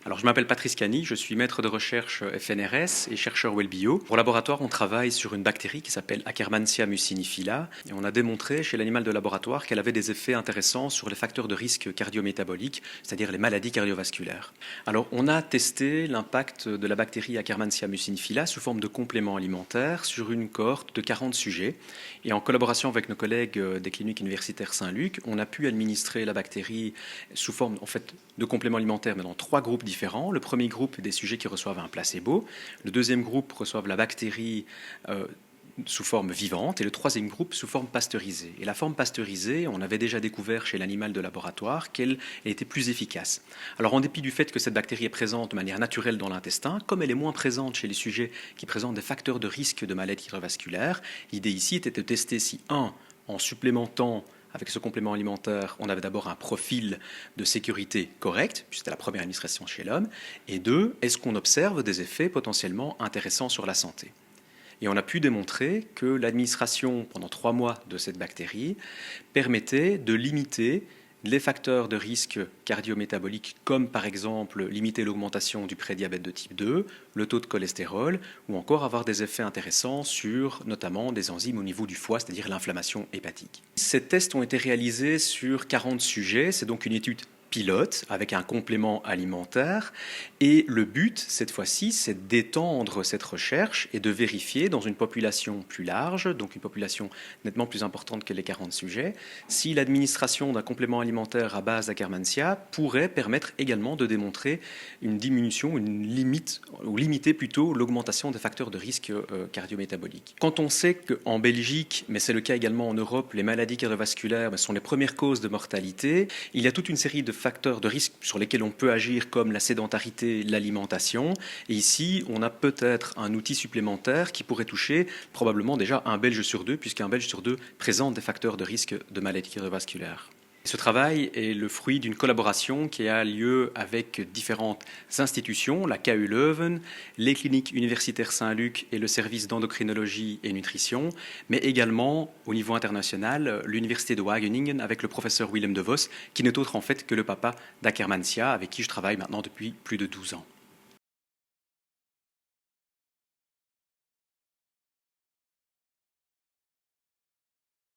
Alors, je m'appelle Patrice Cani, je suis maître de recherche FNRS et chercheur WellBio. Pour laboratoire, on travaille sur une bactérie qui s'appelle Akkermansia mucinifila et on a démontré chez l'animal de laboratoire qu'elle avait des effets intéressants sur les facteurs de risque cardiométaboliques, c'est-à-dire les maladies cardiovasculaires. Alors, on a testé l'impact de la bactérie Akkermansia mucinifila sous forme de compléments alimentaires sur une cohorte de 40 sujets. Et en collaboration avec nos collègues des cliniques universitaires Saint-Luc, on a pu administrer la bactérie sous forme de compléments alimentaires, mais dans 3 groupes différents. Le premier groupe est des sujets qui reçoivent un placebo. Le deuxième groupe reçoivent la bactérie sous forme vivante et le troisième groupe sous forme pasteurisée. Et la forme pasteurisée, on avait déjà découvert chez l'animal de laboratoire qu'elle était plus efficace. Alors en dépit du fait que cette bactérie est présente de manière naturelle dans l'intestin, comme elle est moins présente chez les sujets qui présentent des facteurs de risque de maladie cardiovasculaire, l'idée ici était de tester si, en supplémentant avec ce complément alimentaire, on avait d'abord un profil de sécurité correct, puisque c'était la première administration chez l'homme, et 2, est-ce qu'on observe des effets potentiellement intéressants sur la santé? Et on a pu démontrer que l'administration pendant 3 mois de cette bactérie permettait de limiter les facteurs de risque cardiométabolique, comme par exemple limiter l'augmentation du prédiabète de type 2, le taux de cholestérol, ou encore avoir des effets intéressants sur notamment des enzymes au niveau du foie, c'est-à-dire l'inflammation hépatique. Ces tests ont été réalisés sur 40 sujets, c'est donc une étude pilote avec un complément alimentaire et le but cette fois-ci c'est d'étendre cette recherche et de vérifier dans une population plus large, donc une population nettement plus importante que les 40 sujets, si l'administration d'un complément alimentaire à base d'Akkermansia pourrait permettre également de démontrer une diminution, une limite, ou limiter plutôt l'augmentation des facteurs de risque cardiométabolique. Quand on sait qu'en Belgique, mais c'est le cas également en Europe, les maladies cardiovasculaires sont les premières causes de mortalité, il y a toute une série de facteurs de risque sur lesquels on peut agir comme la sédentarité, l'alimentation. Et ici, on a peut-être un outil supplémentaire qui pourrait toucher probablement déjà un Belge sur 2, puisqu'un Belge sur 2 présente des facteurs de risque de maladie cardiovasculaire. Ce travail est le fruit d'une collaboration qui a lieu avec différentes institutions, la KU Leuven, les cliniques universitaires Saint-Luc et le service d'endocrinologie et nutrition, mais également au niveau international, l'université de Wageningen avec le professeur Willem de Vos, qui n'est autre en fait que le papa d'Akkermansia, avec qui je travaille maintenant depuis plus de 12 ans.